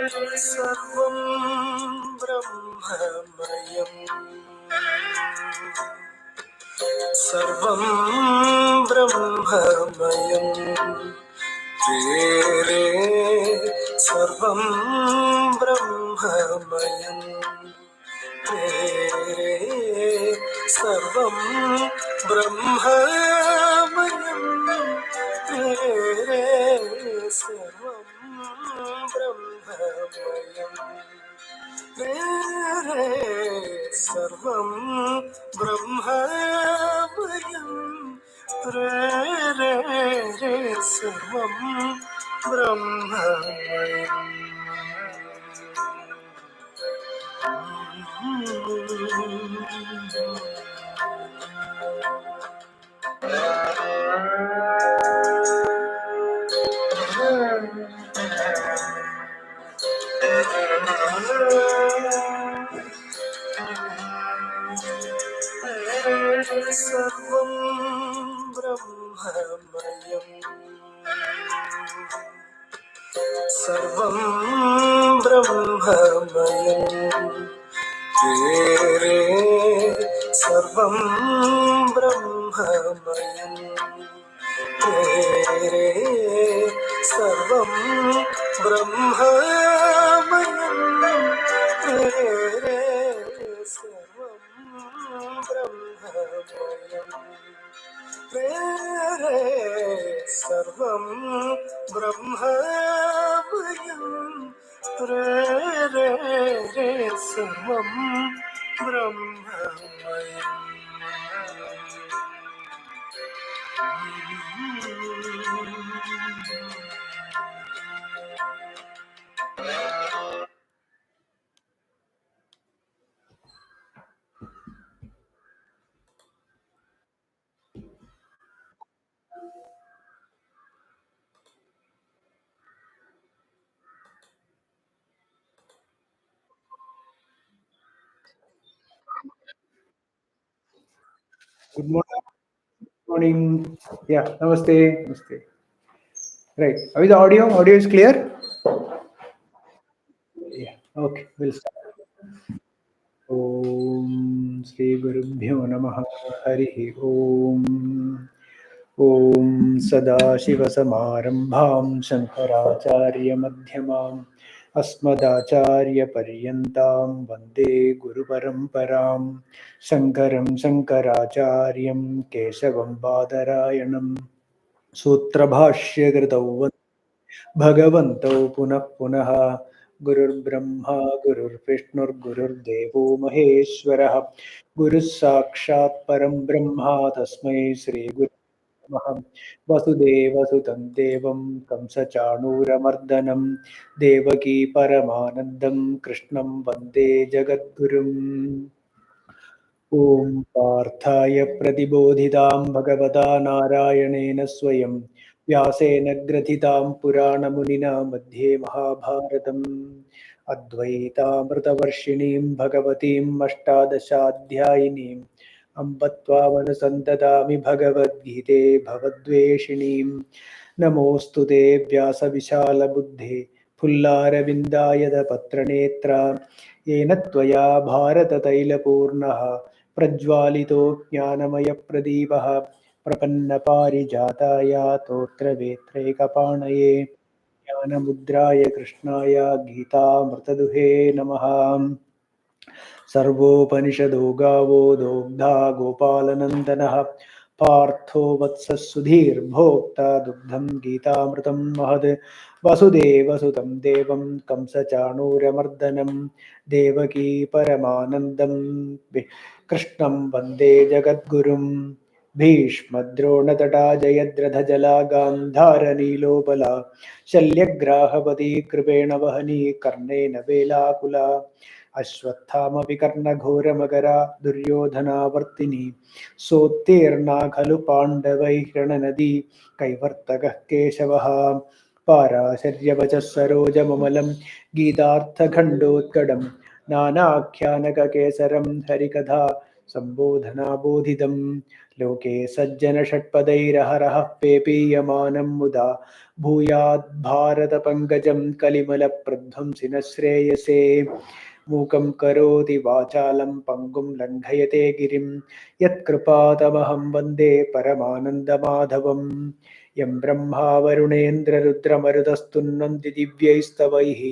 सर्वं ब्रह्ममयम् सर्वं ब्रह्ममयम् रे सर्वं ब्रह्ममयम् रे सर्वं ब्रह्ममयम् रे सर्वं ब्रह्ममयम् रे सर्वं ब्रह्ममयम् रे सर्वं ब्रह्ममयम् सर्वं ब्रह्ममयम् सर्वं ब्रह्ममयम् रे सर्वं ब्रह्ममयम् रे सर्वं ब्रह्ममयम् रे सर्वं ब्रह्ममयम् रे सर्वं ब्रह्ममयम् रे सर्वं ब्रह्ममयम् Good morning. Morning. Yeah, namaste. Namaste. Right. How is the audio? Audio is clear? Yeah. Okay. We'll start. Om Sri Gurubhyo Namaha Harihi Om. Om Sadashiva Samarambham Shankaracharya Madhyamam Asmadacharya Paryantam Vande Guru Paramparam Shankaram Shankaracharyam Keshavam Badarayanam सूत्रभाष्यकृतौ भगवन्तौ पुनः पुनः गुरुर्ब्रह्मा गुरुर्विष्णुर्गुरुर्देवो महेश्वरः गुरुः साक्षात् परं ब्रह्म तस्मै श्रीगुरुवे नमः वसुदेवसुतं देवं कंसचाणूरमर्दनं देवकी परमानन्दं कृष्णं वन्दे जगद्गुरुम् ॐ पार्थाय प्रतिबोधितां भगवता नारायणेन स्वयं व्यासेन ग्रथितां पुराणमुनिना मध्ये महाभारतम् अद्वैतामृतवर्षिणीं भगवतीम् अष्टादशाध्यायिनीम् अम्ब त्वामनुसन्ततामि भगवद्गीते भवद्वेषिणीं नमोऽस्तु ते व्यासविशालबुद्धे फुल्लारविन्दायतपत्रनेत्रा येन त्वया भारततैलपूर्णः प्रज्वालितो ज्ञानमयप्रदीपः प्रपन्नपारिजाताय तोत्रवेत्रैकपाणये ज्ञानमुद्राय कृष्णाय गीतामृतदुहे नमः। सर्वोपनिषदो गावो दोग्धा गोपालनन्दनः पार्थो वत्सः सुधीर्भोक्ता दुग्धं गीतामृतं महत् वसुदेवसुतं देवं कंसचाणूरमर्दनं देवकी परमानन्दं कृष्णं वन्दे जगद्गुरुं भीष्मद्रोणतटा जयद्रथजला गान्धारनीलोपला शल्यग्राहपती कृपेण वहनी कर्णेन वेलाकुला अश्वत्थामपि कर्णघोरमकरा दुर्योधनावर्तिनी सोत्तीर्णा खलु पाण्डवैः रणनदी कैवर्तकः केशवः पाराशर्यवचः सरोजममलं गीतार्थखण्डोत्कटं नानाख्यानककेसरं हरिकथा सम्बोधनाबोधितं लोके सज्जनषट्पदैरहरः पेपीयमानं मुदा भूयात् भारतपङ्कजं कलिमलप्रध्वंसिन श्रेयसे मूकं करोति वाचालं पङ्गुं लङ्घयते गिरिं यत्कृपातमहं वन्दे परमानन्दमाधवम् यं ब्रह्मा वरुणेन्द्ररुद्रमरुतस्तुन्वन्ति दिव्यैस्तवैः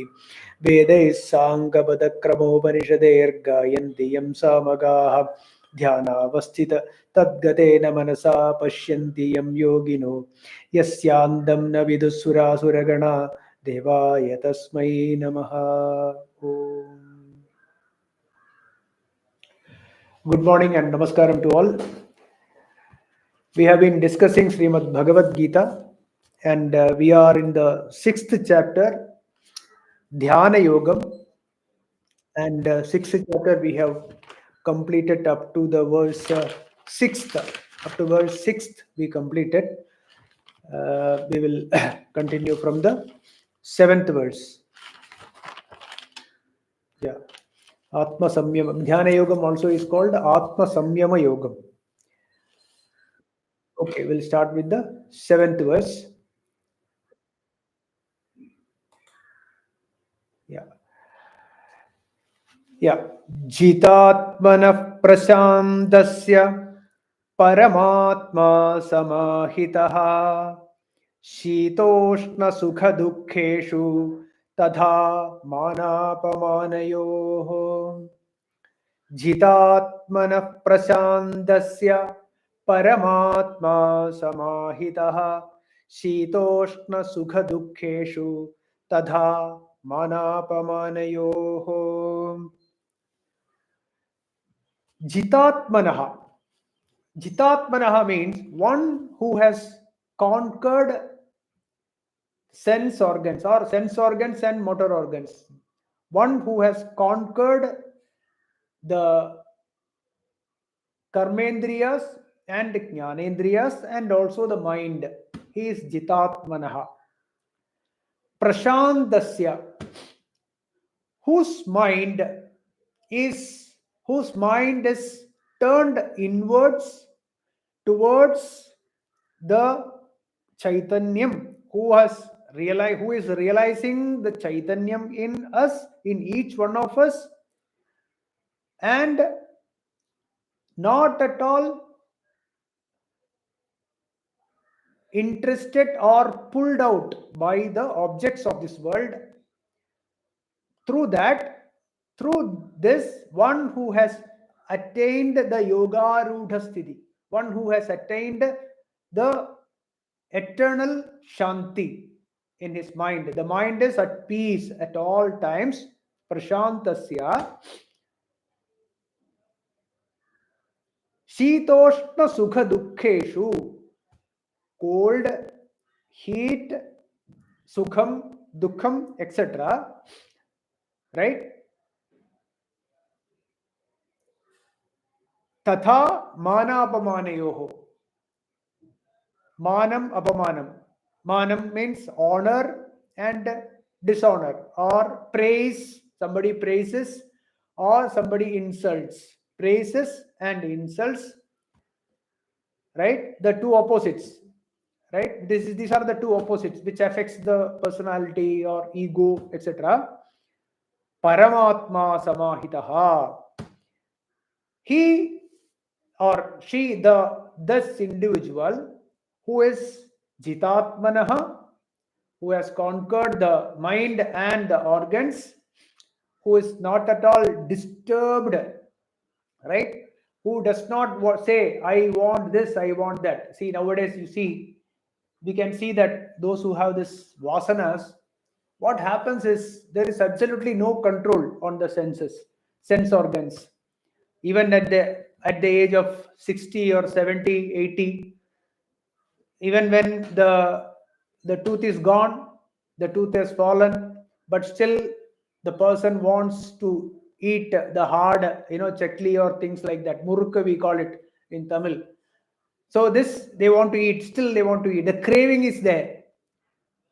वेदैः साङ्गपदक्रमोपनिषदैर्गायन्ति यं सामगाः ध्यानावस्थित तद्गतेन मनसा पश्यन्ति यं योगिनो यस्यान्दं न विदुःसुरासुरगणा देवाय तस्मै नमः. Good morning and namaskaram to all. We have been discussing Srimad Bhagavad Gita and we are in the 6th chapter, Dhyana Yogam, and 6th chapter we have completed up to the verse 6th. Up to verse 6th we completed. We will continue from the 7th verse. Yeah. Atma Samyama. Dhyana Yogam also is called Atma Samyama Yogam. Okay, we'll start with the 7th verse. Yeah. Yeah. Jitatmanah prashandasya paramatma samahitaha शीतोष्ण सुख दुःखेषु तथा मानापमानयोः जितात्मनः प्रशान्तस्य परमात्मा समाहितः शीतोष्ण सुख दुःखेषु तथा मानापमानयोः जितात्मनः. Jitatmanaha means one who has conquered sense organs and motor organs. One who has conquered the karmendriyas and jnanendriyas and also the mind. He is Jitatmanaha. Prashandasya, whose mind is turned inwards towards the Chaitanyam, who is realizing the Chaitanyam in us, in each one of us, and not at all interested or pulled out by the objects of this world. Through this, one who has attained the yoga rudha sthiti, one who has attained the eternal shanti in his mind. The mind is at peace at all times. Prashantasya Shitoshna Sukha Dukkheshu, cold, heat, Sukham, Dukkham, etc. Right? Tatha Manapamanayoho. Manam Apamanam. Manam means honor and dishonor, or praise, somebody praises or somebody insults. Praises and insults, right? The two opposites, right? These are the two opposites which affects the personality or ego, etc. Paramatma samahitaha. He or she, this individual who is jitatmanaha, who has conquered the mind and the organs, who is not at all disturbed, right? Who does not say, I want this, I want that. See, nowadays we can see that those who have this vasanas, what happens is there is absolutely no control on the sense organs. Even at the age of 60 or 70, 80, even when the tooth is gone, the tooth has fallen, but still the person wants to eat the hard, chakli or things like that. Murukka we call it in Tamil. So this they want to eat, still they want to eat. The craving is there.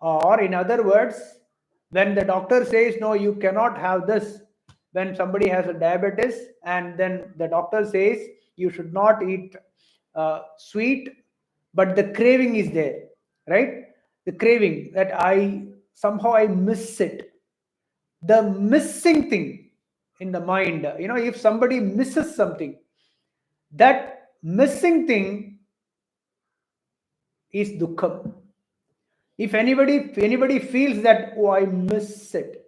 Or in other words, when the doctor says, no, you cannot have this, when somebody has a diabetes and then the doctor says you should not eat sweet, but the craving is there, right? the craving that I somehow I miss it. The missing thing in the mind, if somebody misses something, that missing thing is dukkham. If anybody feels that, oh, I miss it,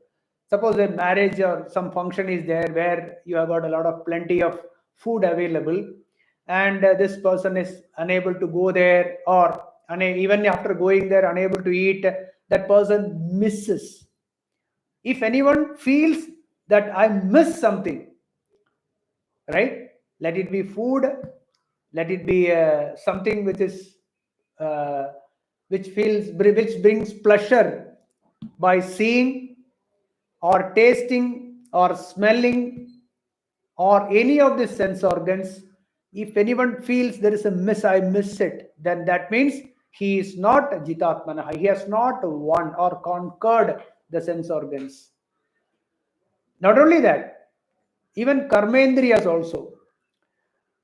suppose a marriage or some function is there where you have got a lot of plenty of food available, and this person is unable to go there, or even after going there unable to eat, that person misses. If anyone feels that I miss something, right, let it be food, let it be something which is uh, which brings pleasure by seeing or tasting or smelling or any of the sense organs. If anyone feels there is a miss, I miss it, then that means he is not jitatmana, he has not won or conquered the sense organs. Not only that, even karmendriyas also.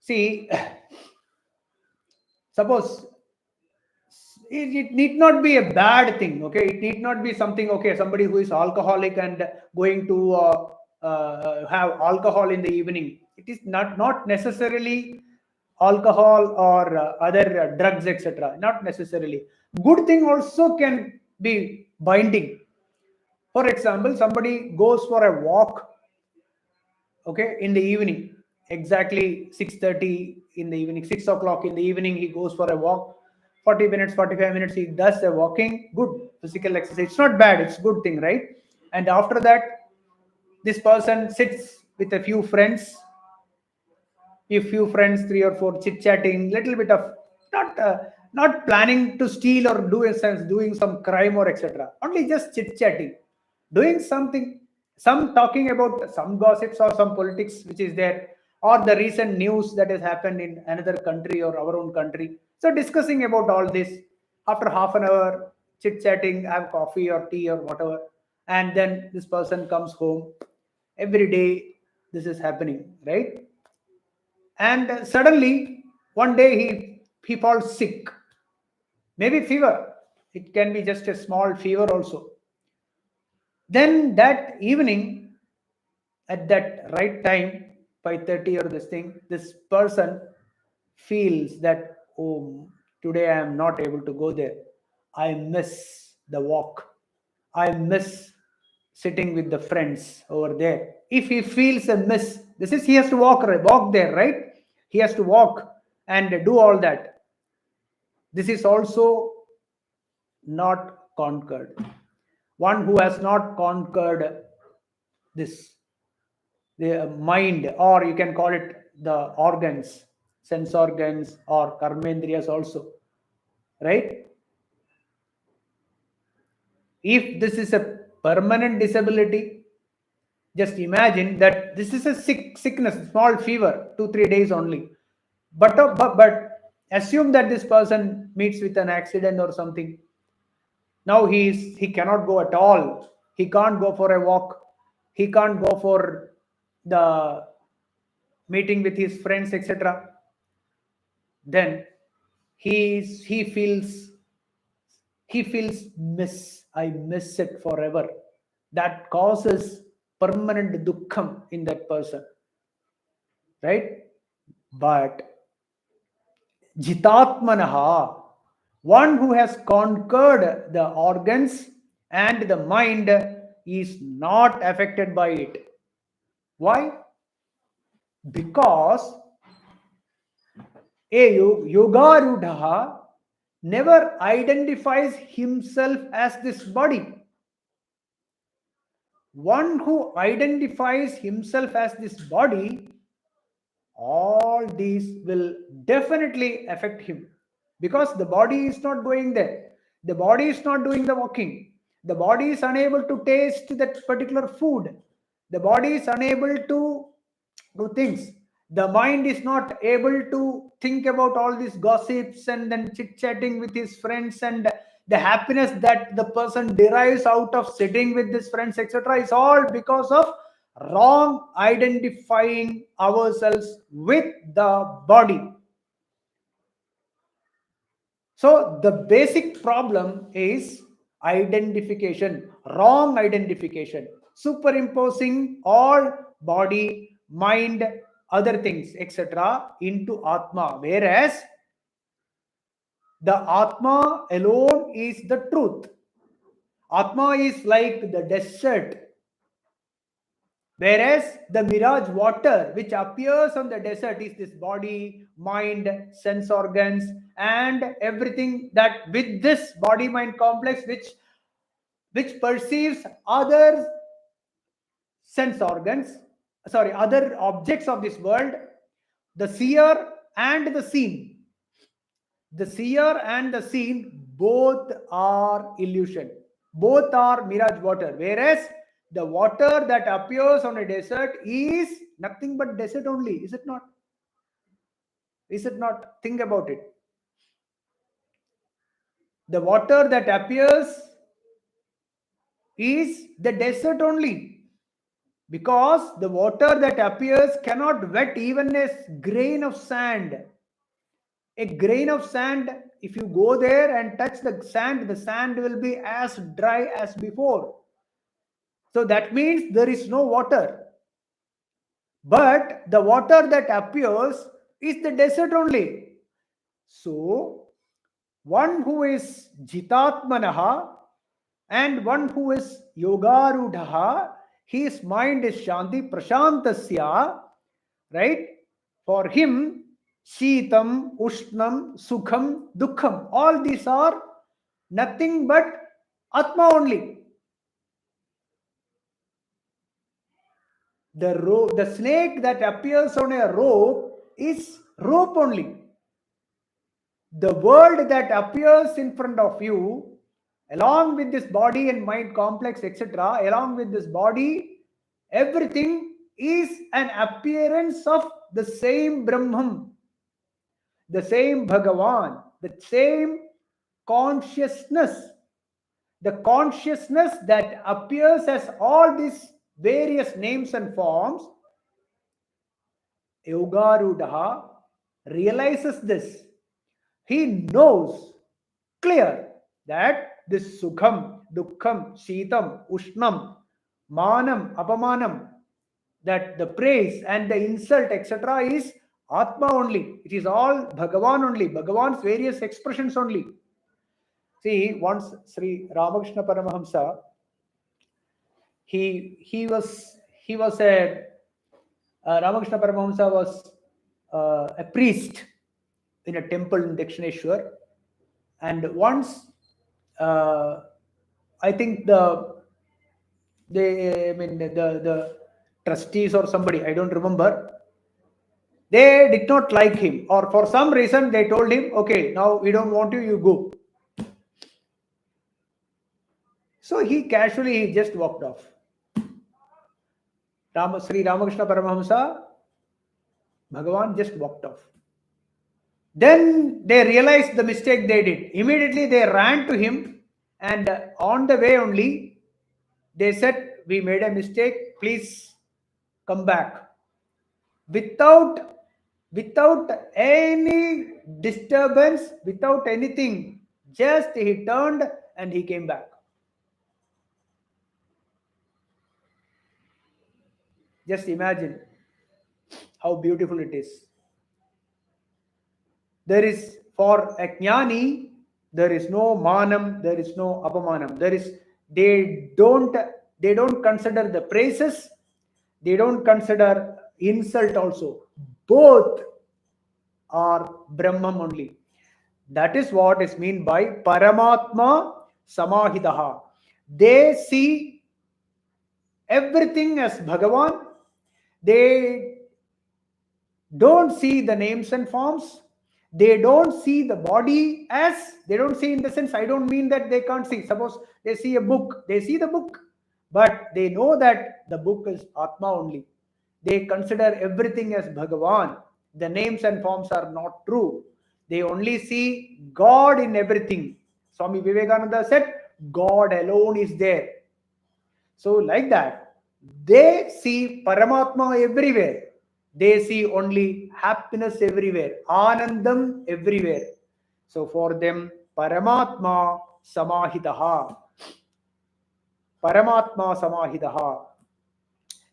See, suppose it need not be a bad thing, okay? It need not be something, okay, somebody who is alcoholic and going to have alcohol in the evening. It is not necessarily alcohol or other drugs, etc. Not necessarily. Good thing also can be binding. For example, somebody goes for a walk, okay, in the evening, exactly 6:30 in the evening, 6 o'clock in the evening, he goes for a walk. 40 minutes, 45 minutes he does the walking, good physical exercise, it's not bad, it's good thing, right? And after that, this person sits with a few friends, a few friends, three or four, chit chatting, little bit of, not not planning to steal or do a sense doing some crime or etc. Only just chit chatting, doing something, some talking about some gossips or some politics which is there, or the recent news that has happened in another country or our own country. So discussing about all this, after half an hour chit chatting, have coffee or tea or whatever, and then this person comes home. Every day this is happening, right? And suddenly one day he falls sick, maybe fever, it can be just a small fever also. Then that evening, at that right time, 5:30 or this thing, this person feels that, oh, today I am not able to go there, I miss the walk, I miss sitting with the friends over there. If he feels a miss, this is, he has to walk there, right? He has to walk and do all that. This is also not conquered. One who has not conquered this, the mind, or you can call it the organs, sense organs or karmendriyas also, right? If this is a permanent disability, just imagine that this is a sickness, small fever, 2 3 days only. But assume that this person meets with an accident or something. Now he cannot go at all. He can't go for a walk. He can't go for the meeting with his friends, etc. Then he feels, miss. I miss it forever. That causes permanent dukkham in that person, right? But jitatmanaha, one who has conquered the organs and the mind, is not affected by it. Why? Because a yogarudha never identifies himself as this body. One who identifies himself as this body, all these will definitely affect him, because the body is not going there, the body is not doing the walking, the body is unable to taste that particular food, the body is unable to do things, the mind is not able to think about all these gossips and then chit chatting with his friends, and the happiness that the person derives out of sitting with his friends, etc., is all because of wrong identifying ourselves with the body. So the basic problem is identification, wrong identification, superimposing all body, mind, other things, etc., into Atma, whereas the Atma alone is the truth. Atma is like the desert, whereas the mirage water which appears on the desert is this body, mind, sense organs, and everything that with this body mind complex which perceives other sense organs, sorry, other objects of this world, the seer and the seen. The seer and the seen both are illusion, both are mirage water, whereas the water that appears on a desert is nothing but desert only. Is it not? Is it not? Think about it. The water that appears is the desert only, because the water that appears cannot wet even a grain of sand. A grain of sand, if you go there and touch the sand will be as dry as before. So that means there is no water. But the water that appears is the desert only. So one who is jitatmanaha and one who is yogarudhaha, his mind is shanti prashantasya, right? For him, Shitam, Ushnam, Sukham, Dukkham, all these are nothing but Atma only. The snake that appears on a rope is rope only. The world that appears in front of you, along with this body and mind complex, etc., along with this body, everything is an appearance of the same Brahman, the same Bhagavan, the same consciousness. The consciousness that appears as all these various names and forms, Yogarudaha realizes this. He knows clear that this Sukham, Dukkham, Shitam, Ushnam, Manam, Apamanam, that the praise and the insult, etc., is Atma only. It is all Bhagavan only, Bhagavan's various expressions only. See, once Sri Ramakrishna Paramahamsa, he was a Ramakrishna Paramahamsa was a priest in a temple in Dakshineshwar, and once I think the trustees or somebody, I don't remember, they did not like him, or for some reason they told him, okay, now we don't want you, you go. So he just walked off. Sri Ramakrishna Paramahamsa, Bhagavan just walked off. Then they realized the mistake they did. Immediately they ran to him, and on the way only they said, we made a mistake, please come back. Without any disturbance, without anything, just he turned and he came back. Just imagine how beautiful it is. There is, for a jnani, there is no manam, there is no apamanam. They don't consider the praises, they don't consider insult also. Both are Brahman only. That is what is meant by Paramatma Samahidaha. They see everything as Bhagavan. They don't see the names and forms. They don't see the body as, they don't see in the sense, I don't mean that they can't see. Suppose they see a book, they see the book, but they know that the book is Atma only. They consider everything as Bhagavan. The names and forms are not true. They only see God in everything. Swami Vivekananda said, God alone is there. So like that, they see Paramatma everywhere. They see only happiness everywhere, Anandam everywhere. So for them, Paramatma Samahitaha. Paramatma Samahitaha.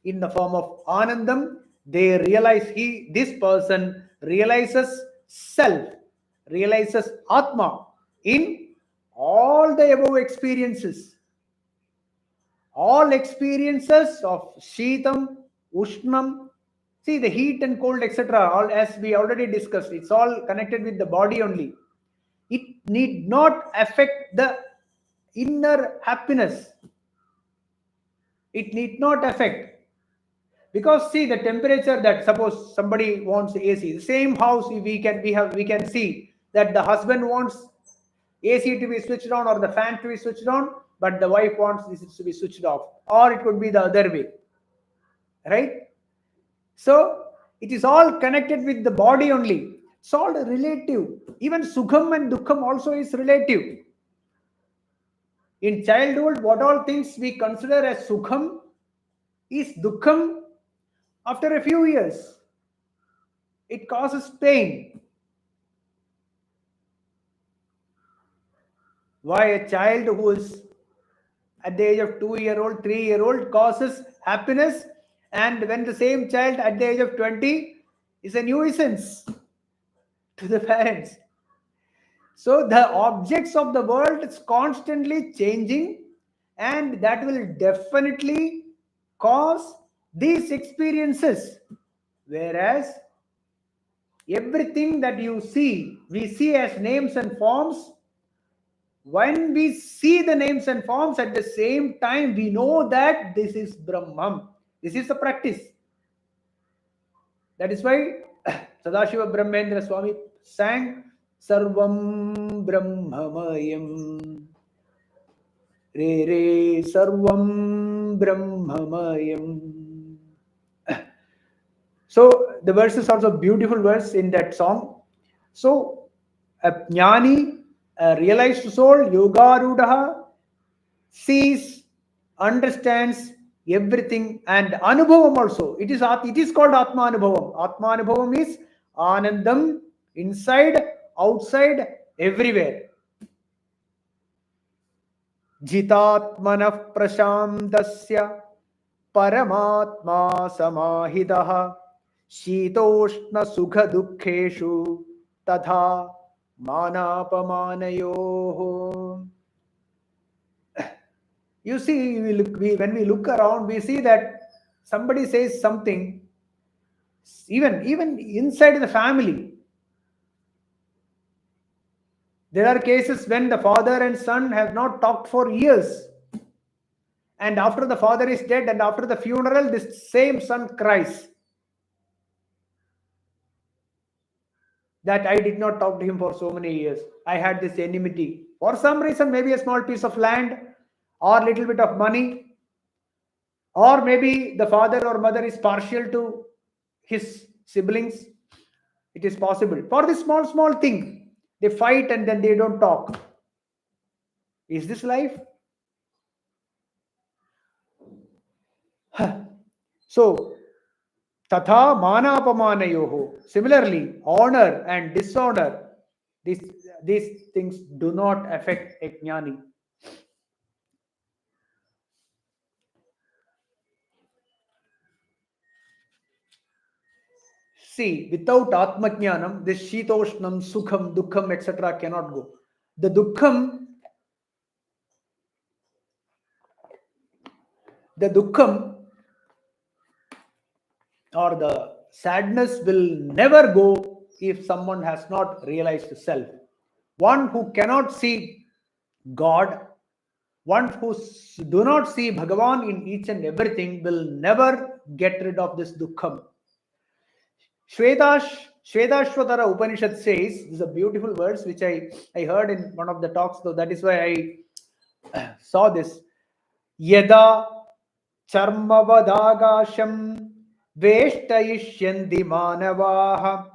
In the form of Anandam, they realize this person realizes self, realizes Atma in all the above experiences. All experiences of Shitam, Ushnam, see the heat and cold, etc. All as we already discussed, it's all connected with the body only. It need not affect the inner happiness. It need not affect, because see the temperature, that suppose somebody wants AC, the same house we can see that the husband wants AC to be switched on or the fan to be switched on, but the wife wants this to be switched off, or it could be the other way, right? So it is all connected with the body only. It's all relative. Even sukham and dukkham also is relative. In childhood, what all things we consider as sukham is dukkham after a few years. It causes pain. Why a child who is at the age of 2-year-old, 3-year-old causes happiness, and when the same child at the age of 20 is a nuisance to the parents. So the objects of the world is constantly changing, and that will definitely cause these experiences. Whereas everything that you see, we see as names and forms. When we see the names and forms, at the same time we know that this is Brahman. This is the practice. That is why Sadashiva Brahmendra Swami sang Sarvam Brahmamayam. Re Re Sarvam Brahmamayam. So the verse is also beautiful verse in that song. So a jnani, a realized soul, yogarudaha, sees, understands everything, and anubhavam also. It is called Atma Anubhavam. Atma Anubhavam is Anandam inside, outside, everywhere. Jitatmanah prashantasya Paramatma Samahidaha Shitoshna Sukha Dukkheshu Tatha Manapamanayoho. You see, when we look around, we see that somebody says something, even inside the family. There are cases when the father and son have not talked for years. And after the father is dead and after the funeral, this same son cries that I did not talk to him for so many years. I had this enmity. For some reason, maybe a small piece of land or a little bit of money, or maybe the father or mother is partial to his siblings. It is possible. For this small thing, they fight and then they don't talk. Is this life? So, tatha manapamanayoho. Similarly, honor and dishonor, these things do not affect a jnani. See, without Atmajnanam, this Shitoshnam, Sukham, Dukkham, etc. cannot go. The Dukkham or the sadness will never go if someone has not realized self. One who cannot see God, one who do not see Bhagavan in each and everything will never get rid of this Dukkham. Shvetashvatara Upanishad says, this is a beautiful verse which I heard in one of the talks, so that is why I saw this. Yada charmavadagasham veshtayishyanti manavaha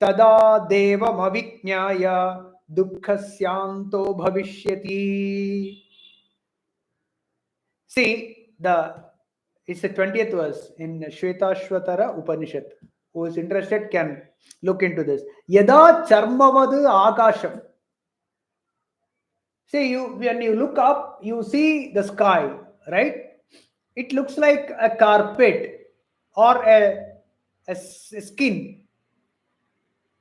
tada devam aviknyaya dukkhasyanto bhavishyati. See, it's the 20th verse in Shvetashvatara Upanishad. Who is interested can look into this. Yada charmavad agasham. See, when you look up, you see the sky, right? It looks like a carpet or a skin.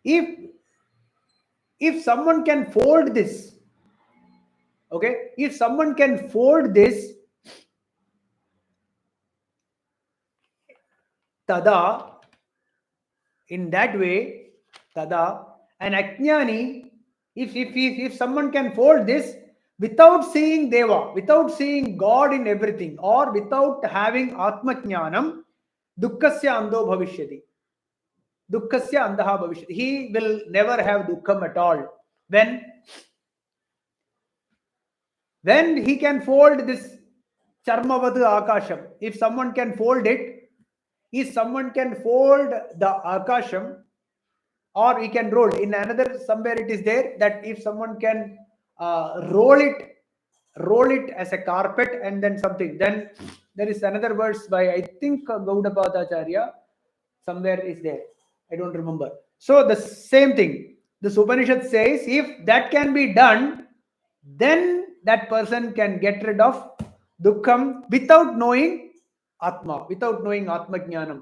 If someone can fold this, okay, if someone can fold this, tada, in that way, tada, an ajnani, if someone can fold this without seeing deva, without seeing God in everything, or without having atmajnanam, dukkasya andho bhavishyati. Dukkasya andaha bhavishyati. He will never have dukkham at all. When he can fold this charmavadu akasham, if someone can fold it, if someone can fold the akasham, or he can roll in another, somewhere it is there that if someone can roll it as a carpet and then something, then there is another verse by, I think, Gaudapadacharya, somewhere is there, I don't remember. So the same thing, this Upanishad says, if that can be done, then that person can get rid of dukkham without knowing atma, without knowing atma jnanam.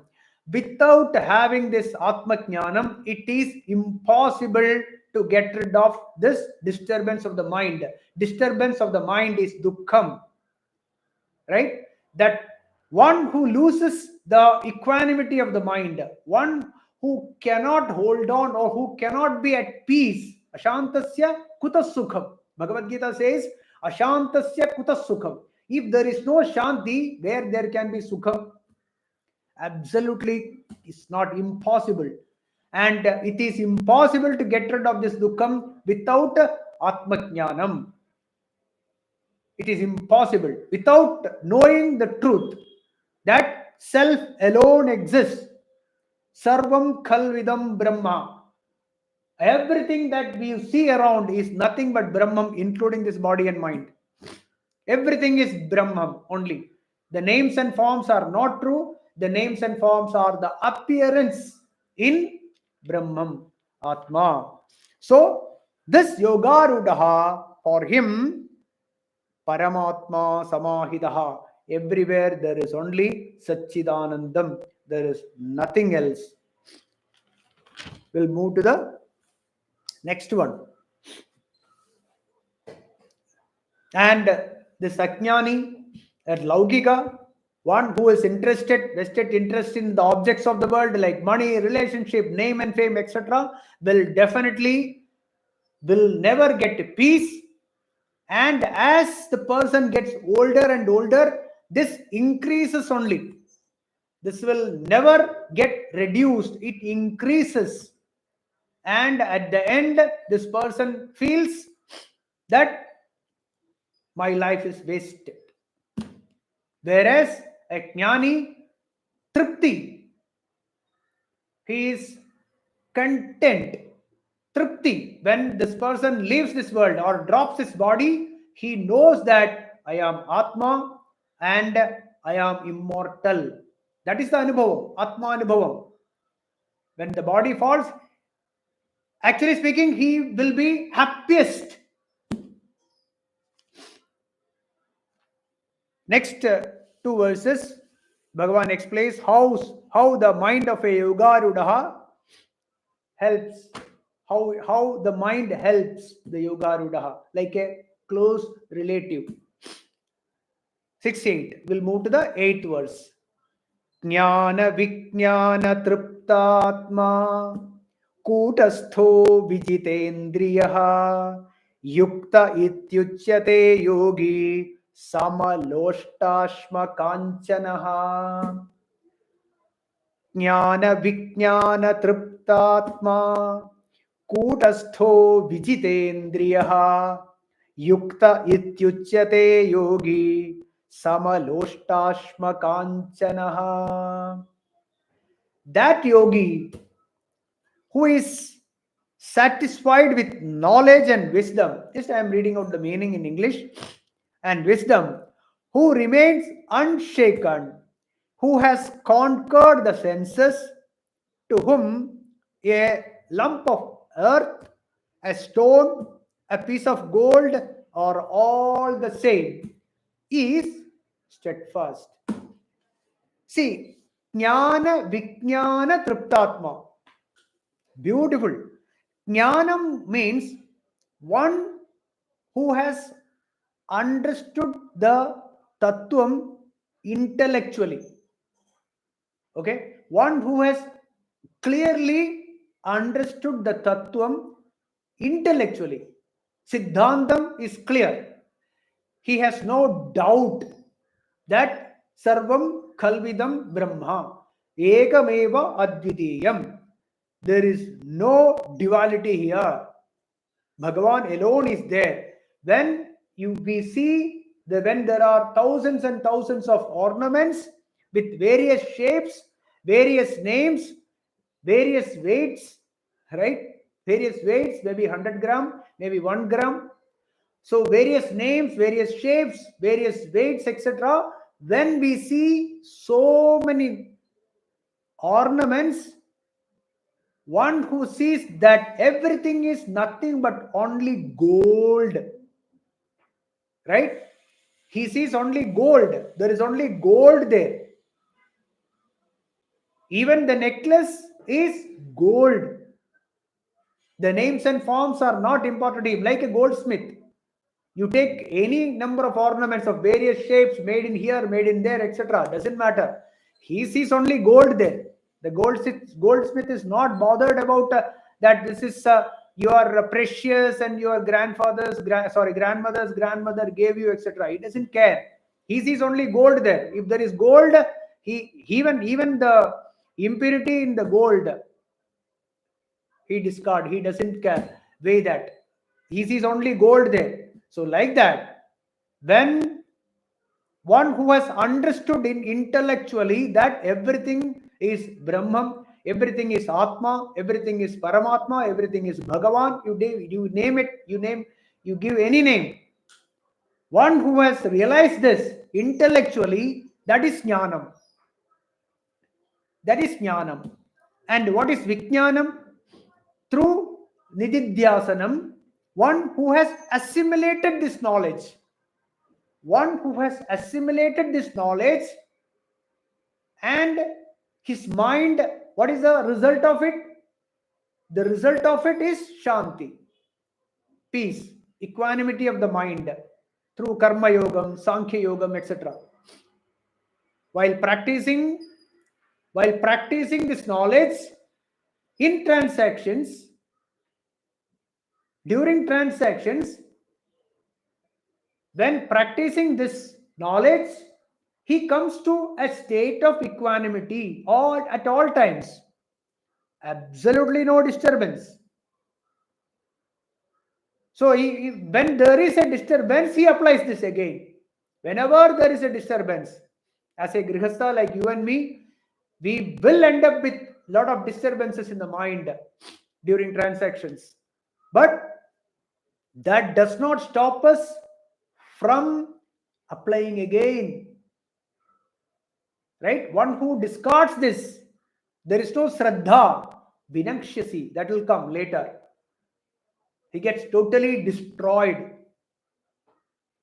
Without having this atma jnanam, it is impossible to get rid of this disturbance of the mind. Disturbance of the mind is dukkham, right? That one who loses the equanimity of the mind, one who cannot hold on or who cannot be at peace, ashantasya kuta sukham. Bhagavad Gita says, ashantasya kuta sukham. If there is no shanti, where there can be sukham? Absolutely, it's not impossible. And it is impossible to get rid of this dukkham without atmajnanam. It is impossible without knowing the truth that self alone exists. Sarvam khalvidam brahma. Everything that we see around is nothing but Brahman, including this body and mind. Everything is Brahman only. The names and forms are not true. The names and forms are the appearance in Brahman, Atma. So, this Yogarudaha, for him, Paramatma Samahidaha. Everywhere there is only Satchidanandam. There is nothing else. We'll move to the next one. And this Ajnani, a Laukika, one who is vested interest in the objects of the world like money, relationship, name and fame, etc., will never get peace. And as the person gets older and older, this increases only. This will never get reduced. It increases. And at the end, this person feels that my life is wasted. Whereas a jnani, tripti, he is content. Tripti, when this person leaves this world or drops his body, he knows that I am Atma and I am immortal. That is the anubhavam, Atma anubhavam. When the body falls, actually speaking, he will be happiest. Next two verses, Bhagavan explains how the mind of a Yogarudaha helps, how the mind helps the Yogarudaha, like a close relative. 6-8. We'll move to the 8th verse. Jnana Vijnana Triptatma Kutastho Vijitendriyaha Yukta Ityuchyate Yogi Samaloštashma Kanchanaha. Jnana Vijnana Triptatma Kutastho Vijitendriyaha Yukta Ityuchyate Yogi Samaloštashma Kanchanaha. That yogi who is satisfied with knowledge and wisdom, just I am reading out the meaning in English, and wisdom, who remains unshaken, who has conquered the senses, to whom a lump of earth, a stone, a piece of gold, are all the same is steadfast. See, Jnana Vijnana Triptatma. Beautiful. Jnanam means one who has understood the Tattvam intellectually. Okay? One who has clearly understood the Tattvam intellectually. Siddhantam is clear. He has no doubt that Sarvam Khalvidam Brahma Ekameva Advitiyam. There is no duality here. Bhagavan alone is there. When we see when there are thousands and thousands of ornaments with various shapes, various names, various weights, right? Various weights, maybe 100 gram, maybe 1 gram. So various names, various shapes, various weights, etc. When we see so many ornaments, one who sees that everything is nothing but only gold, right? He sees only gold. There is only gold there. Even the necklace is gold. The names and forms are not important to him, like a goldsmith. You take any number of ornaments of various shapes, made in here, made in there, etc. Doesn't matter. He sees only gold there. The goldsmith is not bothered about that this is your precious and your grandmother's grandmother gave you, etc. He doesn't care. He sees only gold there. If there is gold, he even the impurity in the gold, he discard. He doesn't care. Weigh that. He sees only gold there. So like that, when one who has understood intellectually that everything is Brahman, everything is Atma, everything is Paramatma, everything is Bhagavan, you name it, you give any name. One who has realized this intellectually, that is Jnanam. That is Jnanam. And what is Vijnanam? Through Nididhyasanam, one who has assimilated this knowledge. One who has assimilated this knowledge, and his mind, what is the result of it? The result of it is Shanti, peace, equanimity of the mind through Karma Yogam, Sankhya Yogam, etc. While practicing this knowledge in transactions, during transactions, when practicing this knowledge, he comes to a state of equanimity at all times. Absolutely no disturbance. So when there is a disturbance, he applies this again. Whenever there is a disturbance, as a grihastha like you and me, we will end up with a lot of disturbances in the mind during transactions. But that does not stop us from applying again. Right? One who discards this, there is no Shraddha, Vinakshasi, that will come later. He gets totally destroyed.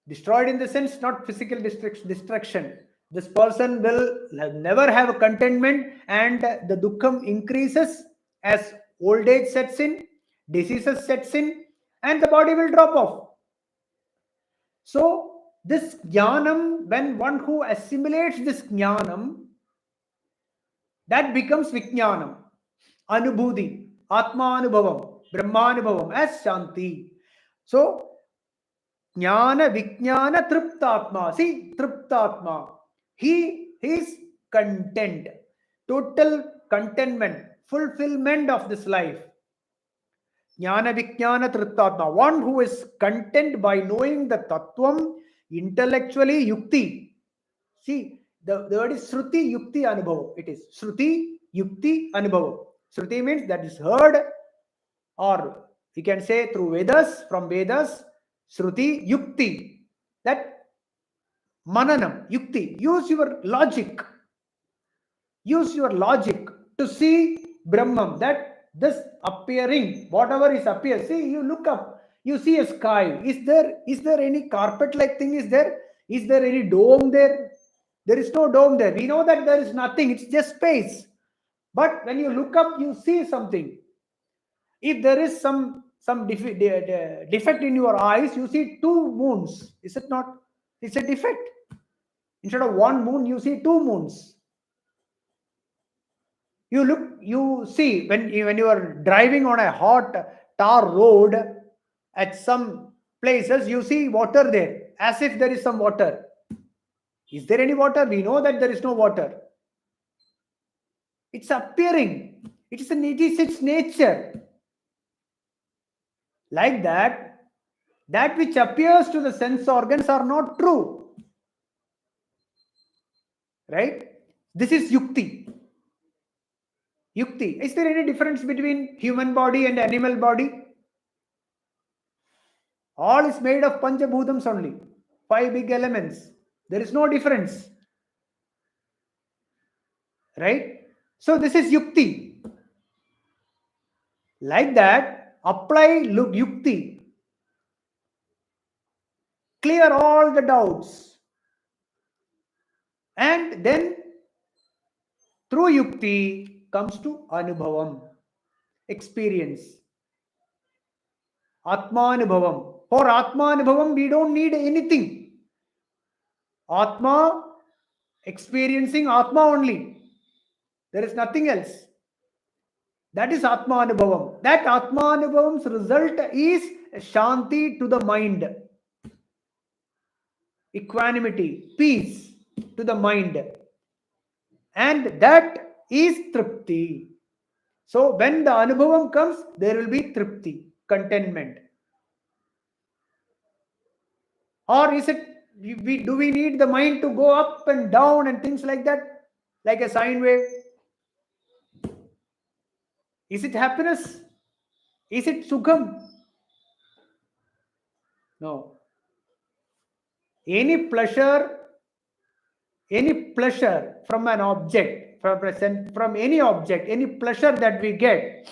Destroyed in the sense, not physical destruction. This person will never have a contentment, and the dukkham increases as old age sets in, diseases sets in, and the body will drop off. So this jnanam, when one who assimilates this jnanam, that becomes vijnanam, anubhuti, atma anubhavam, brahma anubhavam as shanti. So jnana vijnana triptatma. See, triptatma. He is content, total contentment, fulfillment of this life. Jnana vijnana triptatma. One who is content by knowing the tattvam intellectually, yukti. See, the word is Shruti Yukti Anubhavam. It is Shruti Yukti Anubhavam. Shruti means that is heard, or you can say through Vedas, from Vedas, Shruti Yukti. That Mananam, Yukti. Use your logic. Use your logic to see Brahman, that this appearing, whatever is appears. See, you look up. You see a sky. Is there any carpet like thing? Is there any dome there? There is no dome there. We know that there is nothing. It's just space. But when you look up, you see something. If there is some defect in your eyes, you see two moons. Is it not? It's a defect. Instead of one moon, you see two moons. You see when you are driving on a hot tar road at some places, you see water there, as if there is some water. Is there any water? We know that there is no water. It's appearing. It is its nature. Like that, that which appears to the sense organs are not true. Right? This is yukti. Yukti. Is there any difference between human body and animal body? All is made of Panchabhutams only. 5 big elements. There is no difference. Right? So this is yukti. Like that, apply yukti. Clear all the doubts. And then through yukti comes to anubhavam. Experience. Atmanubhavam. For Atmanubhavam, we don't need anything. Atma, experiencing Atma only. There is nothing else. That is Atmanubhavam. That Atmanubhavam's result is Shanti to the mind. Equanimity, peace to the mind. And that is Tripti. So when the Anubhavam comes, there will be Tripti, contentment. Or is it, do we need the mind to go up and down and things like that? Like a sine wave? Is it happiness? Is it sukham? No. Any pleasure from an object, from any object, any pleasure that we get,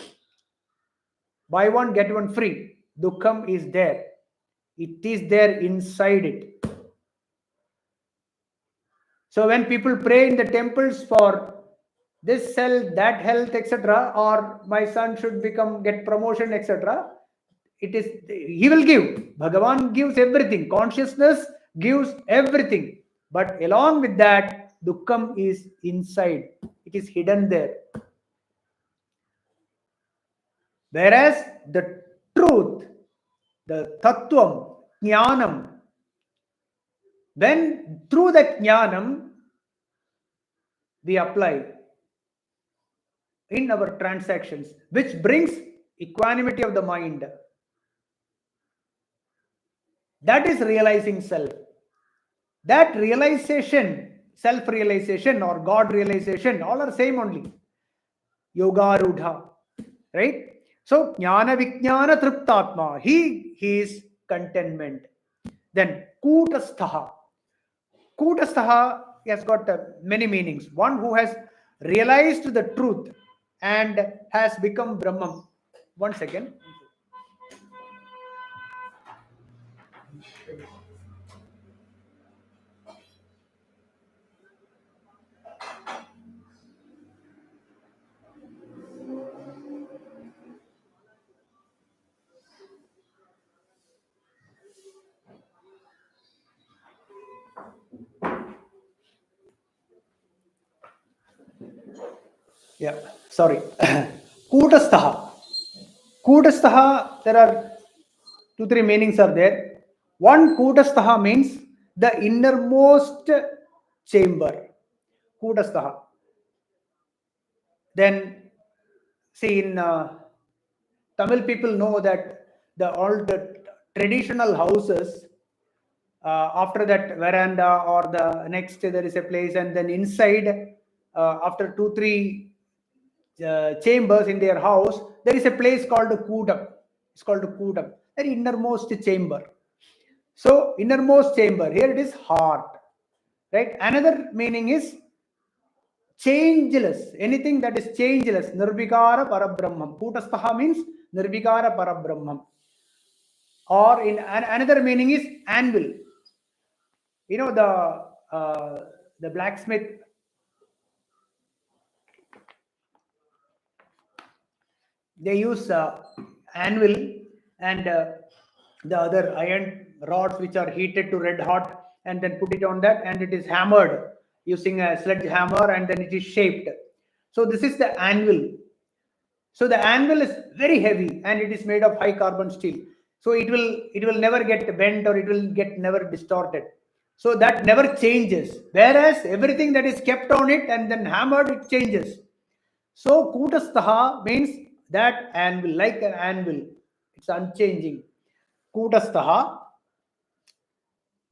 buy one, get one free. Dukkham is there. It is there inside it. So when people pray in the temples for this health, that health, etc., or my son should get promotion, etc., he will give. Bhagavan gives everything. Consciousness gives everything. But along with that, dukkham is inside. It is hidden there. Whereas the truth, the tattvam, jnanam, when through that jnanam we apply in our transactions, which brings equanimity of the mind. That is realizing self. That realization, self-realization or God realization, all are same only. Yoga Rudha. Right? So, Jnana Vijnana Triptatma. He is contentment. Then, Kutasthaha. Kutasthaha has got many meanings. One who has realized the truth and has become Brahman. 1 second. Yeah, sorry. Kutasthaha. Kutasthaha, there are 2-3 meanings are there. One, Kutasthaha means the innermost chamber. Kutasthaha. Then, see, in Tamil people know that all the traditional houses, after that veranda or the next there is a place, and then inside, after 2-3 chambers in their house, there is a place called a Kudam. It's called a Kudam, the innermost chamber. So, innermost chamber, here it is heart. Right? Another meaning is changeless. Anything that is changeless. Nirvikara Parabrahmam. Kutasthaha means Nirvikara Parabrahmam. or in another meaning is anvil. You know the blacksmith, they use anvil and the other iron rods which are heated to red hot, and then put it on that, and it is hammered using a sledgehammer, and then it is shaped. So this is the anvil. So the anvil is very heavy and it is made of high carbon steel. So it will never get bent, or it will get never distorted. So that never changes. Whereas everything that is kept on it and then hammered, it changes. So Kutastaha means that anvil, like an anvil. It's unchanging. Kutastaha.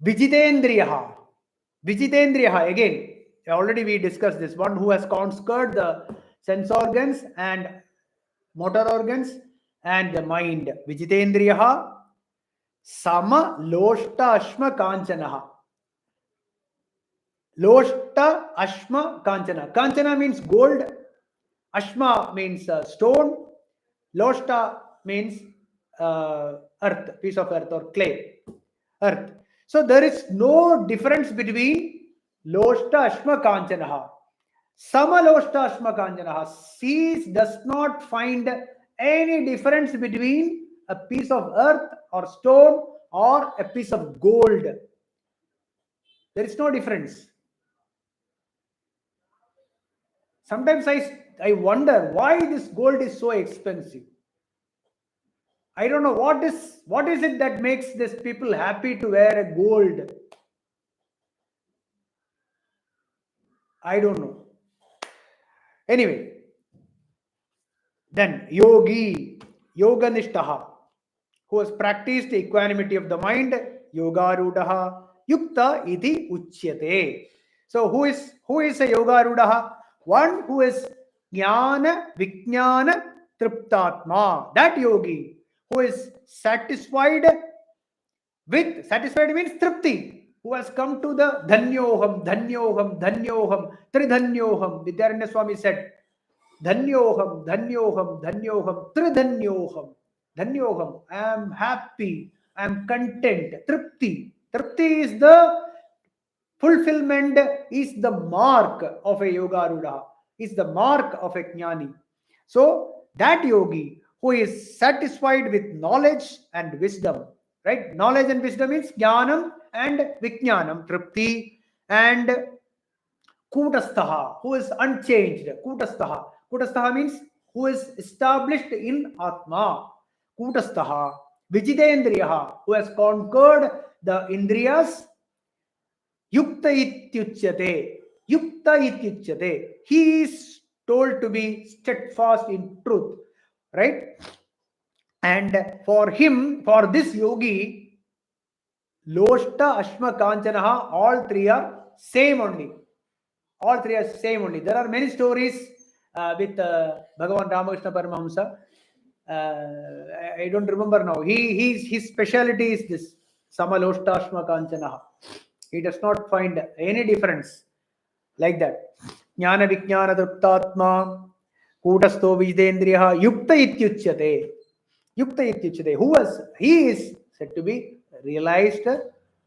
Vijitendriyaha. Vijitendriyaha, again, already we discussed this. One who has conquered the sense organs and motor organs and the mind. Vijitendriyaha. Sama loshta ashma kanchanaha. Loshta ashma kanchana. Kanchana means gold. Ashma means stone. Loshta means earth, piece of earth or clay, earth. So there is no difference between Loshta Ashma Kanchanaha. Sama Loshta Ashma Kanchanaha. She does not find any difference between a piece of earth or stone or a piece of gold. There is no difference. Sometimes I wonder why this gold is so expensive. I don't know what is it that makes these people happy to wear a gold. I don't know. Anyway, then yogi, yoga nishtaha, who has practiced equanimity of the mind, yoga rudaha, yukta iti uchyate. So who is a yoga rudaha? One who is jnana vijnana triptatma. That yogi who is satisfied means tripti, who has come to the dhanyoham, dhanyoham, dhanyoham, tridhanyoham. Vidyaranya Swami said, dhanyoham, dhanyoham, dhanyoham, tridhanyoham, dhanyoham. I am happy, I am content. Tripti. Tripti is the fulfillment, is the mark of a yoga ruda, is the mark of a jnani. So that yogi who is satisfied with knowledge and wisdom, right? Knowledge and wisdom means jnanam and vijnanam, tripti, and kutastaha, who is unchanged. Kutastaha. Kutastaha means who is established in Atma. Kutastaha. Vijitendriyaha, who has conquered the Indriyas. Yukta ityuchyate. Yukta ityuchyate. He is told to be steadfast in truth, right? And for him, for this yogi, Loshta, Ashma, Kanchanaha, all three are same only. All three are same only. There are many stories with Bhagavan Ramakrishna Paramahamsa. I don't remember now. His speciality is this Samaloshta Ashma Kanchanaha. He does not find any difference like that. Jnana Vijnana Triptatma Kutasto Vijendriyaha Yukta Ityuchyate. Yukta Ityuchyate. He is said to be realized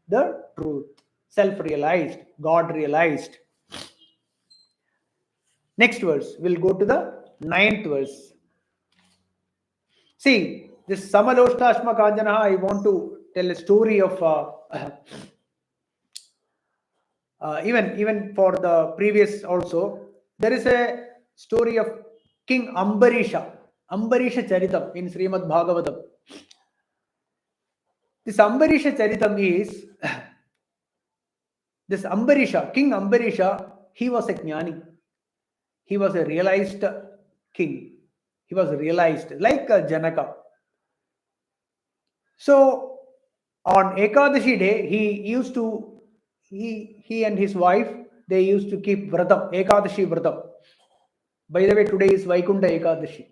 the truth, self-realized, God-realized. Next verse, we'll go to the 9th verse. See, this Samaloshta Ashma Kanjana, I want to tell a story of even for the previous also. There is a story of King Ambarisha Charitam in Srimad Bhagavatam. This Ambarisha Charitam is this Ambarisha, King Ambarisha, he was a jnani. He was a realized king. He was realized like Janaka. So on Ekadashi day, he and his wife, they used to keep Vratam, Ekadashi Vratam. By the way, today is Vaikunta Ekadashi.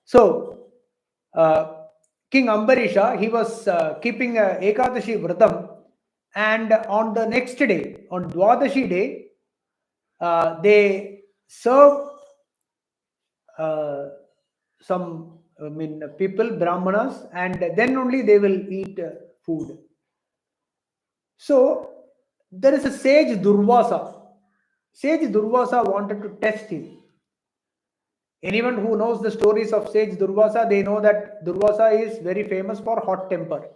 So King Ambarisha, he was keeping Ekadashi Vratam, and on the next day, on Dwadashi day, they serve some people, Brahmanas, and then only they will eat food. So there is a sage Durvasa. Sage Durvasa wanted to test him. Anyone who knows the stories of sage Durvasa, they know that Durvasa is very famous for hot temper.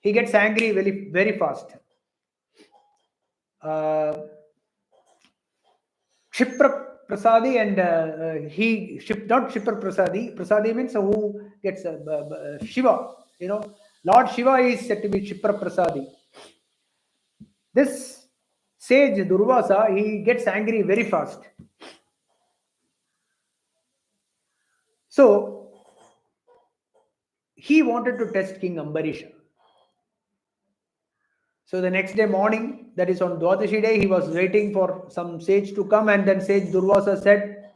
He gets angry very, very fast. Shipra Prasadi and not Shipra Prasadi. Prasadi means who gets Shiva. Lord Shiva is said to be Shipra Prasadi. This sage Durvasa, he gets angry very fast. So he wanted to test King Ambarisha. So the next day morning, that is on Dwadashi day, he was waiting for some sage to come, and then sage Durvasa said,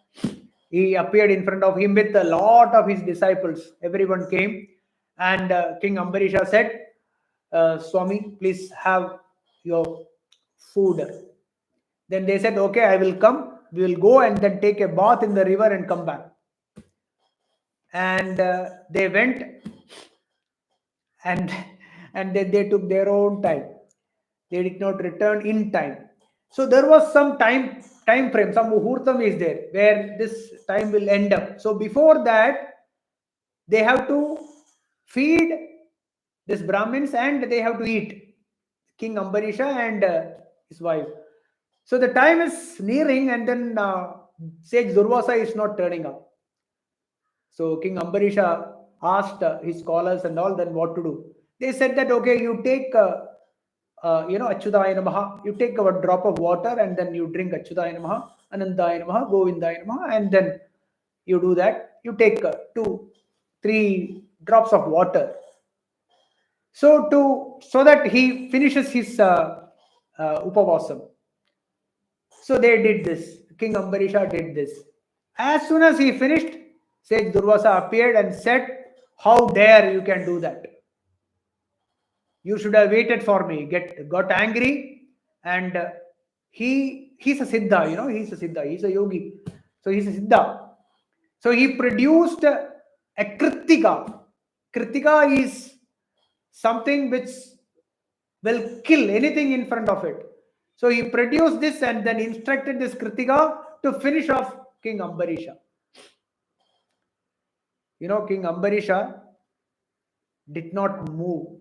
he appeared in front of him with a lot of his disciples. Everyone came, and King Ambarisha said, Swami, please have your food. Then they said, okay, I will come. We will go and then take a bath in the river and come back. And they went, and then they took their own time. They did not return in time. So there was some time frame, some muhurtam is there where this time will end up. So before that, they have to feed this Brahmins and they have to eat King Ambarisha and his wife. So the time is nearing, and then sage Durvasa is not turning up. So King Ambarisha asked his scholars and all, then what to do. They said that, okay, you take Achyutaya Namaha, you take a drop of water and then you drink Achyutaya Namaha, Anandaya Namaha, Govindaya Namaha, and then you do that. You take 2-3 drops of water. So that he finishes his upavasam. So they did this. King Ambarisha did this. As soon as he finished, sage Durvasa appeared and said, how dare you can do that? You should have waited for me. Got angry, and he's a Siddha, he's a Siddha, he's a yogi. So he's a Siddha. So he produced a Kritika. Kritika is something which will kill anything in front of it. So he produced this and then instructed this Kritika to finish off King Ambarisha. King Ambarisha did not move.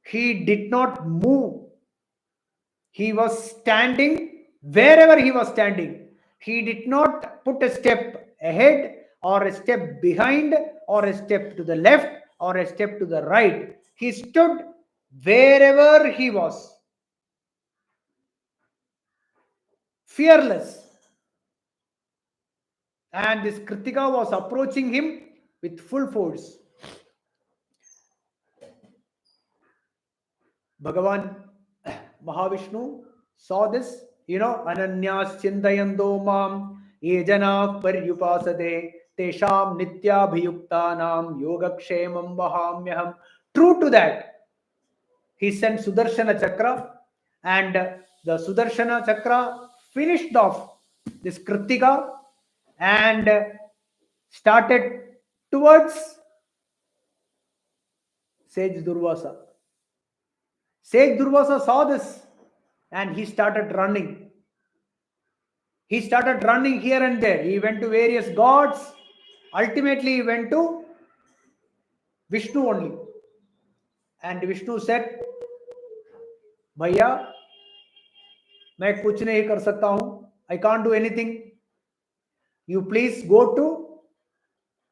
He did not move. He was standing wherever he was standing. He did not put a step ahead or a step behind or a step to the left or a step to the right. He stood wherever he was. Fearless. And this Kritika was approaching him with full force. Bhagavan Mahavishnu saw this, Ananyas Chindayando Mam Yejana Paryupasade Tesham Nityabhiyuktanam Yogakshemam Vahamyaham. True to that, he sent Sudarshana Chakra, and the Sudarshana Chakra finished off this Kritika and started towards sage Durvasa. Sage Durvasa saw this and he started running. He started running here and there. He went to various gods. Ultimately, he went to Vishnu only. And Vishnu said, Bhaiya, मैं कुछ नहीं कर सकता हूं. I can't do anything. You please go to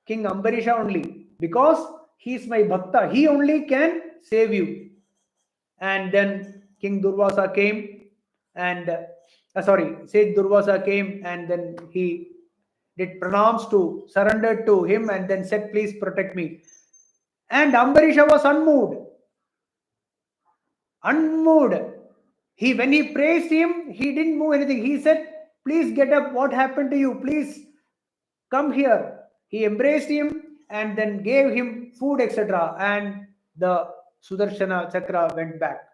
King Ambarisha only, because he is my bhakta. He only can save you. And then King Durvasa came and Sage Durvasa came, and then he did pranams to surrender to him and then said, please protect me. And Ambarisha was unmoved. When he praised him, he didn't move anything. He said, please get up. What happened to you? Please come here. He embraced him and then gave him food, etc. And the Sudarshana Chakra went back.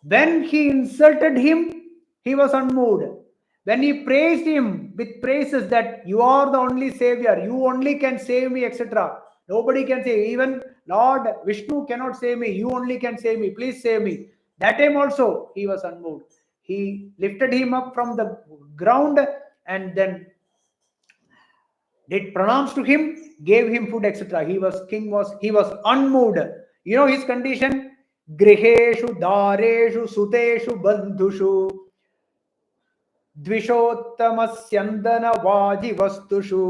When he insulted him, he was unmoved. when he praised him with praises that you are the only savior, you only can save me, etc. Nobody can save. Even Lord Vishnu cannot save me. You only can save me. Please save me. That time also he was unmoved. He lifted him up from the ground and then did pranams to him, gave him food, etc. He was unmoved. You know his condition. Griheshu, dareshu, suteshu, bandhushu, द्विषोत्तमस्यन्दन वाजिवस्तुषु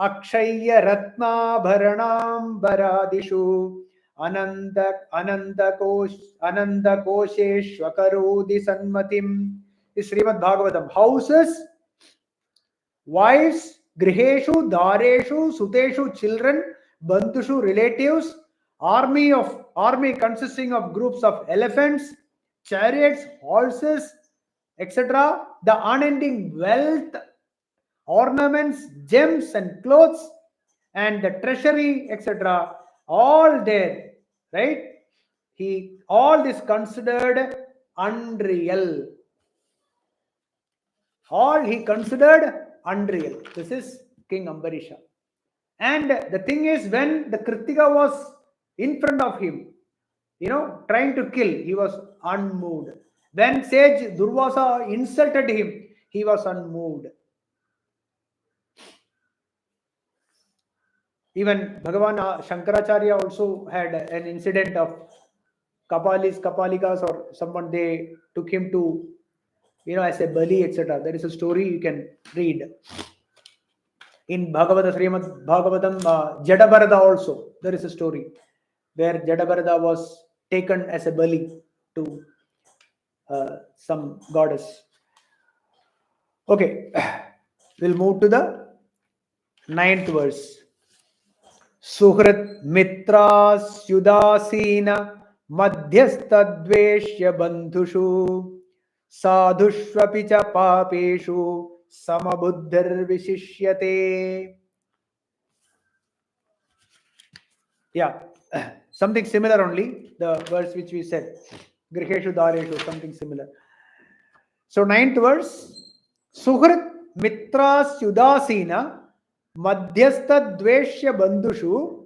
Akshaya रत्नाभरणाम्बरादिषु अनन्द अनन्दकोशेष्वकरोति सन्मतिम्. is Srimad Bhagavatam. Houses, wives, griheshu, dareshu, suteshu, children, bandhushu, relatives, army consisting of groups of elephants, chariots, horses, etc. The unending wealth, ornaments, gems, and clothes, and the treasury, etc. All there, right? All this considered unreal. All he considered unreal. This is King Ambarisha. And the thing is, when the Kritika was in front of him, trying to kill, he was unmoved. When sage Durvasa insulted him, he was unmoved. Even Bhagavan Shankaracharya also had an incident of Kapalikas or someone, they took him to, as a bali, etc. There is a story you can read. In Srimad Bhagavatam, Jadabarada also, there is a story where Jadabarada was taken as a bali to some goddess. Okay, we'll move to the 9th verse. Suhrit mitras yudasina madhyastadveshya bandhushu sadhushvapi cha papeshu samabuddhir vishishyate. Yeah, something similar only, the verse which we said. Griheshu dareshu, something similar. So 9th verse. Suhrit mitras yudasina madhyastha dveshya bandhushu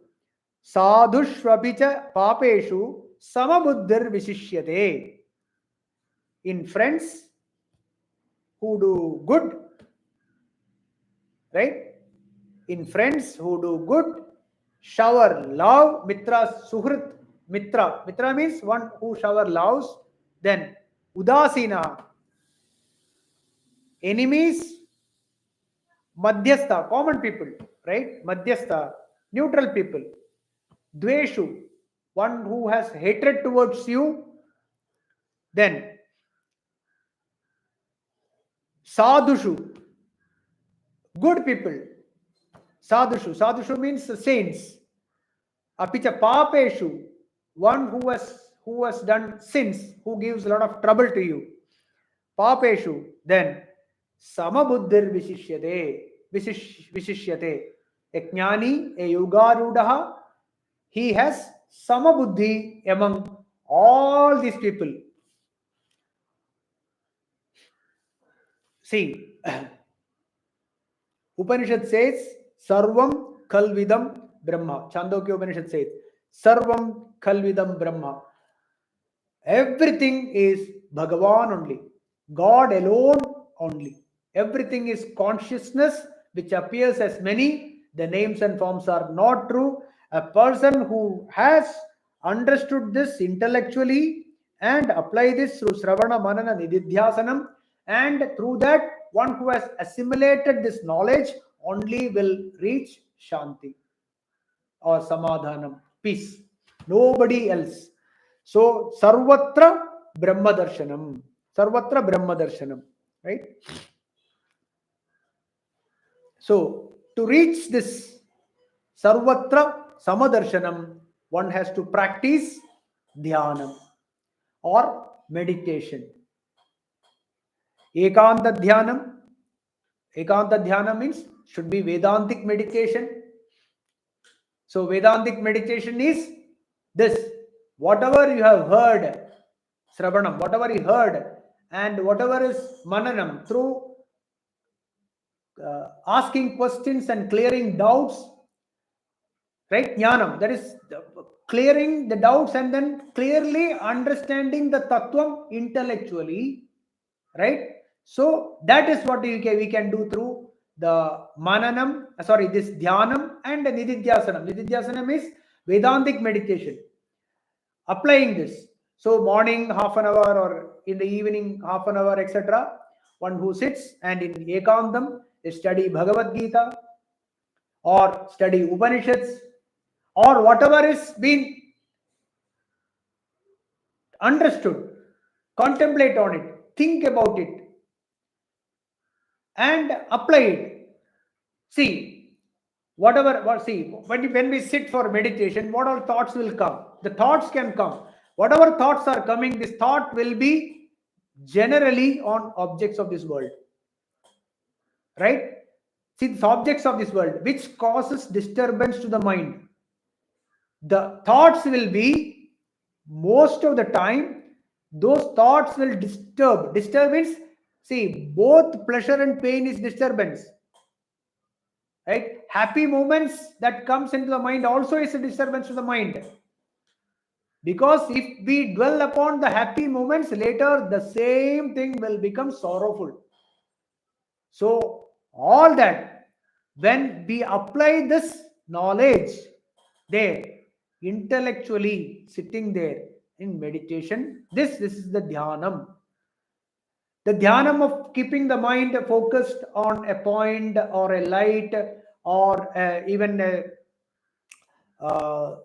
sadhushvapicha papeshu samabuddhir vishishyate. In friends who do good, right? In friends who do good, shower love. Mitra, suhrit, mitra. Mitra means one who shower loves. Then udasina, enemies. Madhyastha, common people, right? Madhyastha, neutral people. Dveshu, one who has hatred towards you. Then sadhushu, good people. Sadhushu means saints. Apicha papeshu, one who has done sins, who gives a lot of trouble to you. Papeshu, then samabuddhir vishishyate. A jnani, a yogarudaha, he has samabuddhi among all these people. See, Upanishad says, Sarvam Khalvidam Brahma. Chandogya Upanishad says, Sarvam Khalvidam Brahma. Everything is Bhagavan only. God alone only. Everything is consciousness which appears as many. The names and forms are not true. A person who has understood this intellectually and apply this through Sravana, Manana, Nididhyasanam, and through that, one who has assimilated this knowledge only will reach Shanti or Samadhanam, peace. Nobody else. So, Sarvatra Brahma Darshanam. Sarvatra Brahma Darshanam. Right? So, to reach this Sarvatra Samadarshanam, one has to practice Dhyanam or meditation. Ekanta Dhyanam. Ekanta Dhyanam means should be Vedantic meditation. So, Vedantic meditation is this. Whatever you have heard, Sravanam, whatever you heard, and whatever is Mananam, through asking questions and clearing doubts, right? Jnanam, that is clearing the doubts and then clearly understanding the tattvam intellectually, right? So that is what we can do through the mananam, this dhyanam and nididhyasanam. Nididhyasanam is Vedantic meditation, applying this. So morning half an hour or in the evening half an hour, etc. One who sits and in ekandam study Bhagavad Gita or study Upanishads or whatever is been understood, contemplate on it, think about it, and apply it. See, when we sit for meditation, what all thoughts will come? The thoughts can come. Whatever thoughts are coming, this thought will be generally on objects of this world, right? See, the objects of this world, which causes disturbance to the mind. The thoughts will be, most of the time, those thoughts will disturb. Disturbance, see, both pleasure and pain is disturbance, right? Happy moments that comes into the mind also is a disturbance to the mind, because if we dwell upon the happy moments, later the same thing will become sorrowful. So all that, when we apply this knowledge there, intellectually sitting there in meditation, this is the dhyanam. The dhyanam of keeping the mind focused on a point or a light or even a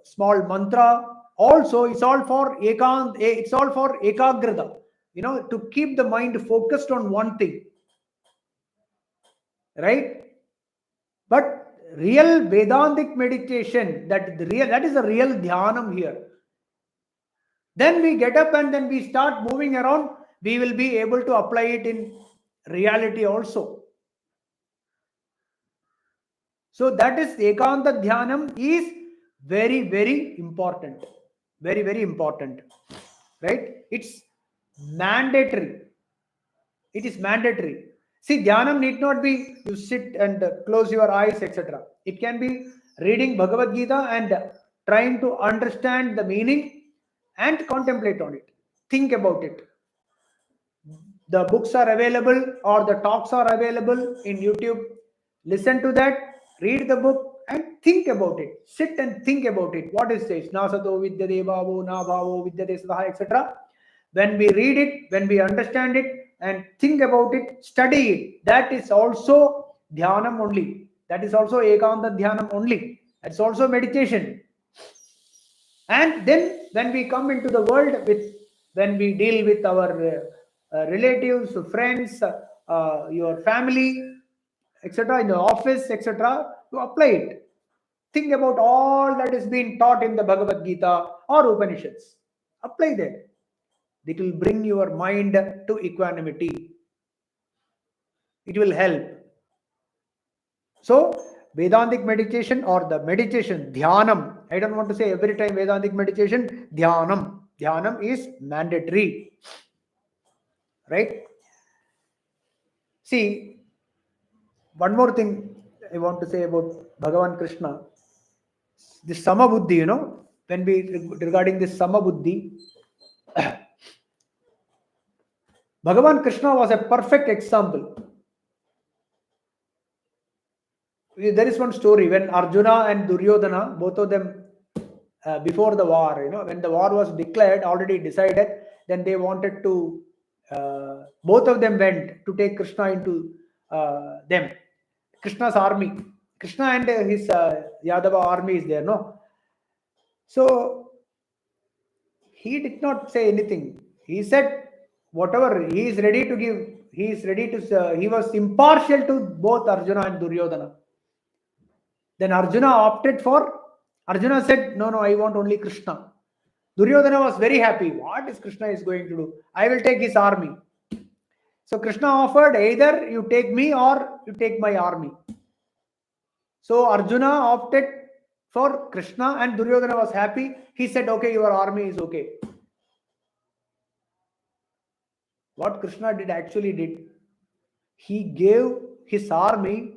small mantra. Also, it's all for ekagrata. To keep the mind focused on one thing, right? But real Vedantic meditation, that is a real dhyanam here. Then we get up and then we start moving around. We will be able to apply it in reality also. So that is ekanta dhyanam is very, very important. Very, very important. Right? It's mandatory. It is mandatory. See, dhyanam need not be you sit and close your eyes, etc. It can be reading Bhagavad Gita and trying to understand the meaning and contemplate on it. Think about it. The books are available or the talks are available in YouTube. Listen to that, read the book and think about it. Sit and think about it. What is this? Nasato vidyate bhavo na bhavo vidyate sadaha, etc. When we read it, when we understand it and think about it, study it, that is also dhyanam only. That is also ekanta dhyanam only. That's also meditation. And then when we come into the world, when we deal with our relatives, friends, your family, etc., in the office, etc., to apply it. Think about all that is being taught in the Bhagavad Gita or Upanishads. Apply that. It will bring your mind to equanimity. It will help. So, Vedantic meditation or the meditation, dhyanam. I don't want to say every time Vedantic meditation, dhyanam. Dhyanam is mandatory. Right? See, one more thing I want to say about Bhagavan Krishna. This Samabuddhi, when regarding this Samabuddhi, Bhagavan Krishna was a perfect example. There is one story when Arjuna and Duryodhana, both of them, before the war, when the war was declared, already decided, then they wanted to, both of them went to take Krishna into them, Krishna's army. Krishna and his Yadava army is there, no? So he did not say anything. He said whatever he is ready to give, he is ready to, he was impartial to both Arjuna and Duryodhana. Then Arjuna said, no, I want only Krishna. Duryodhana was very happy. What is Krishna is going to do? I will take his army. So Krishna offered, either you take me or you take my army. So Arjuna opted for Krishna and Duryodhana was happy. He said, okay, your army is okay. What Krishna actually did, he gave his army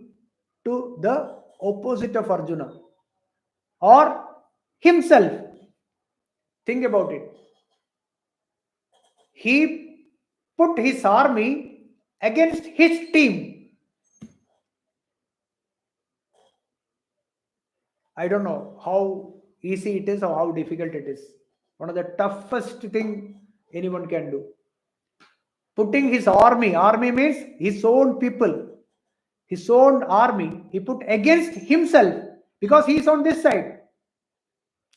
to the opposite of Arjuna or himself. Think about it. He put his army against his team. I don't know how easy it is or how difficult it is. One of the toughest thing anyone can do. Putting his army means his own people, his own army, he put against himself because he is on this side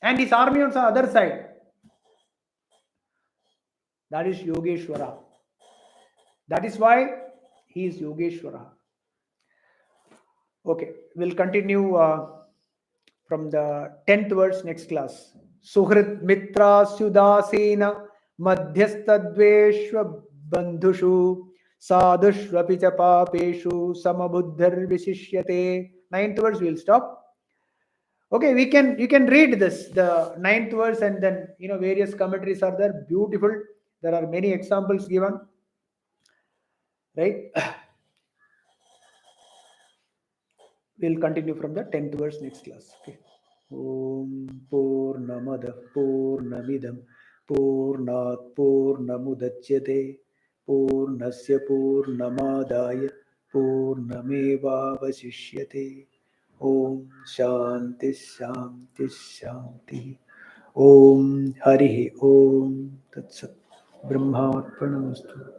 and his army on the other side. That is Yogeshwara. That is why he is Yogeshwara. Okay, we'll continue from the 10th verse next class. Suhrit mitra sudasena madhyastadveshva bandhushu sadhushvapi cha papeshu samabuddhar vishishyate. 9th verse we'll stop. Okay, you can read this, the 9th verse, and then various commentaries are there. Beautiful. There are many examples given. Right? We'll continue from the 10th verse next class. Okay. Om Purnamada Purnamidam Purnat Purnamudachyate Purnasya Purnamadaya Purnameva Vasishyate. Om Shanti Shanti Shanti. Om Hari Om Tat Sat. Brahmarpanamastu.